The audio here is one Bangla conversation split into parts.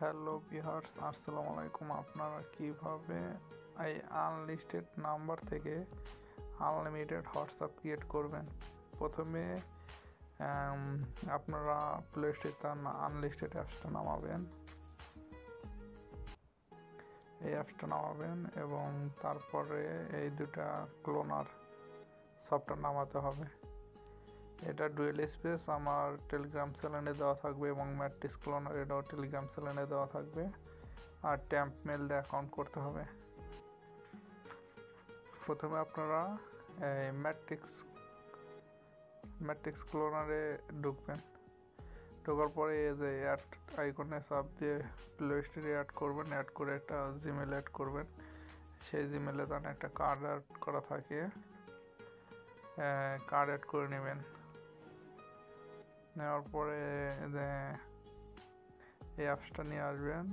হ্যালো ভিউয়ার্স, আসসালামু আলাইকুম। আপনারা কিভাবে এই আনলিস্টেড নাম্বার থেকে আনলিমিটেড হোয়াটসঅ্যাপ ক্রিয়েট করবেন? প্রথমে আপনারা প্লে স্টোরে আনলিস্টেড অ্যাপসটা নামাবেন। এই অ্যাপসটা নামাবেন এবং তারপরে এই দুটা ক্লোনার সফটওয়্যার নামাতে হবে। এটা ডুয়েল স্পেস আমার টেলিগ্রাম চ্যানেলে দেওয়া থাকবে এবং ম্যাট্রিক্স ক্লোনার এটাও টেলিগ্রাম চ্যানেলে দেওয়া থাকবে। আর ট্যাম্প মেল দিয়ে অ্যাকাউন্ট করতে হবে। প্রথমে আপনারা ম্যাট্রিক্স ক্লোনারে ঢুকবেন। ঢোকার পরে এই যে অ্যাড আইকনে চাপ দিয়ে প্লে স্টোরে অ্যাড করবেন। অ্যাড করে একটা জিমেল অ্যাড করবেন। সেই জিমেলে তার একটা কার্ড অ্যাড করা থাকে, কার্ড অ্যাড করে নেবেন। নেওয়ার পরে যে এই অ্যাপসটা নিয়ে আসবেন।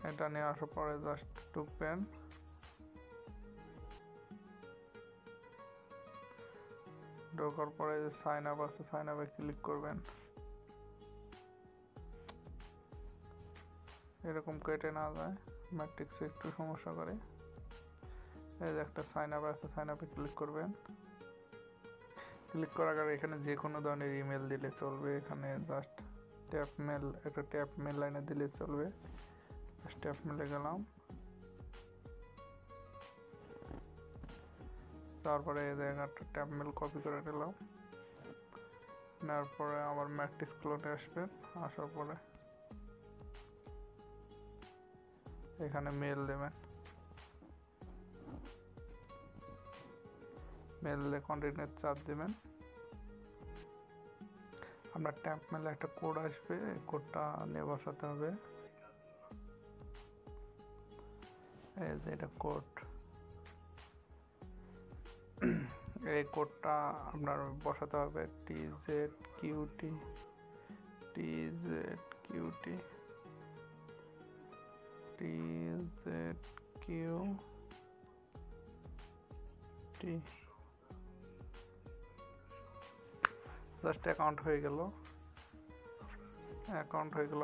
এটা নিয়ে আসার পরে জাস্ট ঢুকবেন। ঢোকার পরে যে সাইন আপ আছে, সাইন আপে ক্লিক করবেন। এরকম কেটে না যায়, ম্যাট্রিক্সে একটু সমস্যা করে। এই যে একটা সাইন আপ আছে, সাইন আপে ক্লিক করবেন। ক্লিক করার আগে এখানে যে কোনো ধরনের ইমেল দিলে চলবে। এখানে জাস্ট ট্যাপ মেল লাইনে দিলে চলবে। ট্যাপ মেলে গেলাম। তারপরে এই জায়গাটা ট্যাপ মেল কপি করে নিলাম। নেওয়ার পরে আবার ম্যাট্রিক্স ক্লোনে আসবেন। আসার পরে এখানে মেল দেবেন। মেল দিয়ে কন্টিনিউ চাপ দেবেন। আপনার ট্যাপ মেলে একটা কোড আসবে, এই কোডটা নিয়ে বসাতে হবে। এই যে এটা কোড, এই কোডটা আপনার বসাতে হবে। TZQT জাস্ট অ্যাকাউন্ট হয়ে গেল।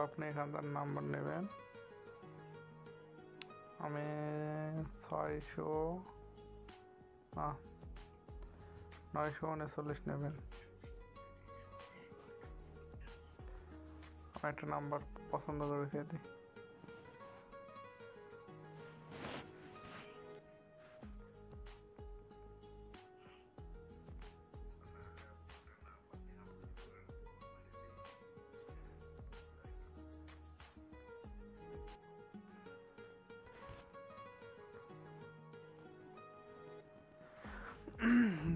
আপনি এখানকার নাম্বার নেবেন। আমি 939 নেবেন। আমি একটা নাম্বার পছন্দ করেছি এটি।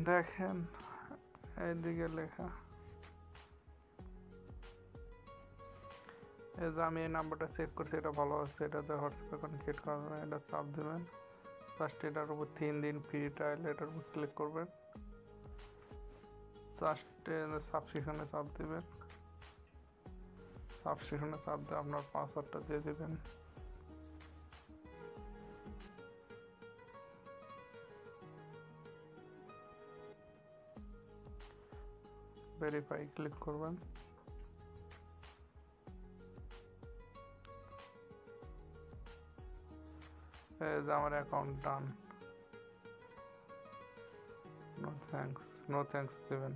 দেখেন এইদিকে লেখা, এই যে আমি এই নাম্বারটা চেক করছি, এটা ভালো আছে। এটাতে হোয়াটসঅ্যাপ অ্যাকাউন্ট ক্রিয়েট করবেন। এটা চাপ দেবেন। জাস্ট এটার উপর 3 দিন ফ্রি ট্রায়াল, এটার উপর ক্লিক করবেন। জাস্ট সাবস্ক্রিপশনে চাপ দেবেন। সাবস্ক্রিপশনে চাপ দিয়ে আপনার পাসওয়ার্ডটা দিয়ে দেবেন। ভেরিফাই ক্লিক করবেন। আমার অ্যাকাউন্ট ডান। নো থ্যাঙ্কস দেবেন।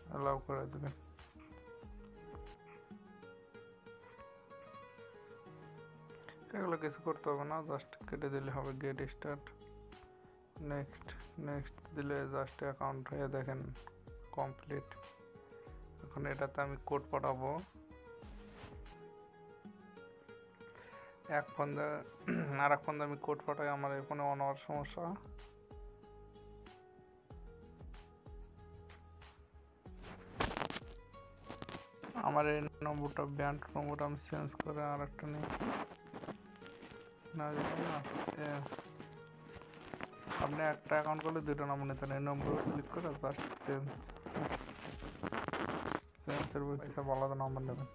অ্যালাউ করে দেবেন। এগুলো কিছু করতে হবে না, জাস্ট কেটে দিলে হবে। গেট স্টার্ট, নেক্সট দিলে জাস্ট অ্যাকাউন্ট হয়ে দেখেন কমপ্লিট। এখন এটাতে আমি কোড পাঠাবো। এক ফোন আর এক ফোন আমি কোড পাঠাই, আমার এই ফোনে অন হওয়ার সমস্যা। আমার এই নম্বরটা ব্যান্ড নম্বরটা আমি চেঞ্জ করে আর একটা নিই। আপনি একটা অ্যাকাউন্ট করলে 2টা নম্বর নিতেন। এই নম্বরে ক্লিক করে জাস্ট চেঞ্জের পয়সা আলাদা নম্বর নেবেন।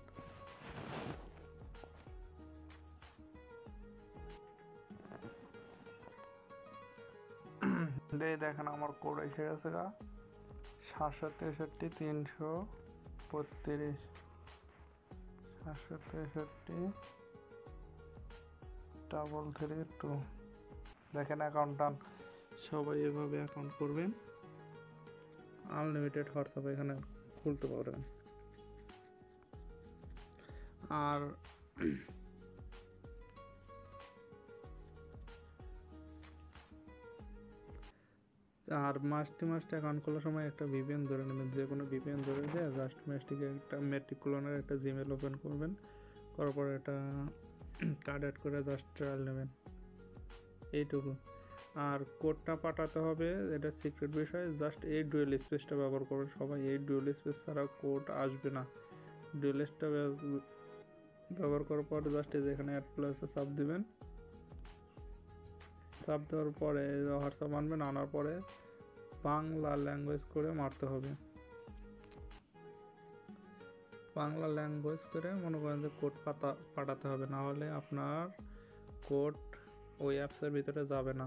দেখেন আমার কোড এসে গেছে গা 763 332 763 দেখেন অ্যাকাউন্ট ডান। সবাই এভাবে অ্যাকাউন্ট করবেন, আনলিমিটেড হোয়াটসঅ্যাপ এখানে খুলতে পারবেন। আর মাস্টে অ্যাকাউন্ট খোলার সময় একটা ভিপিএন ধরে নেবেন, যে কোনো ভিপিএন ধরে দিয়ে জাস্ট ম্যাস্টিকে একটা মেট্রিকুলারের একটা জিমেল ওপেন করবেন, করার পরে একটা কার্ড অ্যাড করে জাস্ট ট্রায়াল নেবেন, এইটুকু। আর কোডটা পাঠাতে হবে, এটা সিক্রেট বিষয়, জাস্ট এই ডুয়েল স্পেসটা ব্যবহার করবেন সবাই। এই ডুয়েল স্পেস ছাড়া কোড আসবে না। ডুয়েল স্পেসটা ব্যবহার করার পর জাস্ট যেখানে অ্যাড প্লাসে চাপ দিবেন, চাপ দেওয়ার পরে হোয়াটসঅ্যাপ আনবেন, আনার পরে বাংলা ল্যাঙ্গুয়েজ করে মারতে হবে। বাংলা ল্যাঙ্গুয়েজ করে মনে করেন যে কোড পাঠাতে হবে, না হলে আপনার কোড ওই অ্যাপসের ভিতরে যাবে না।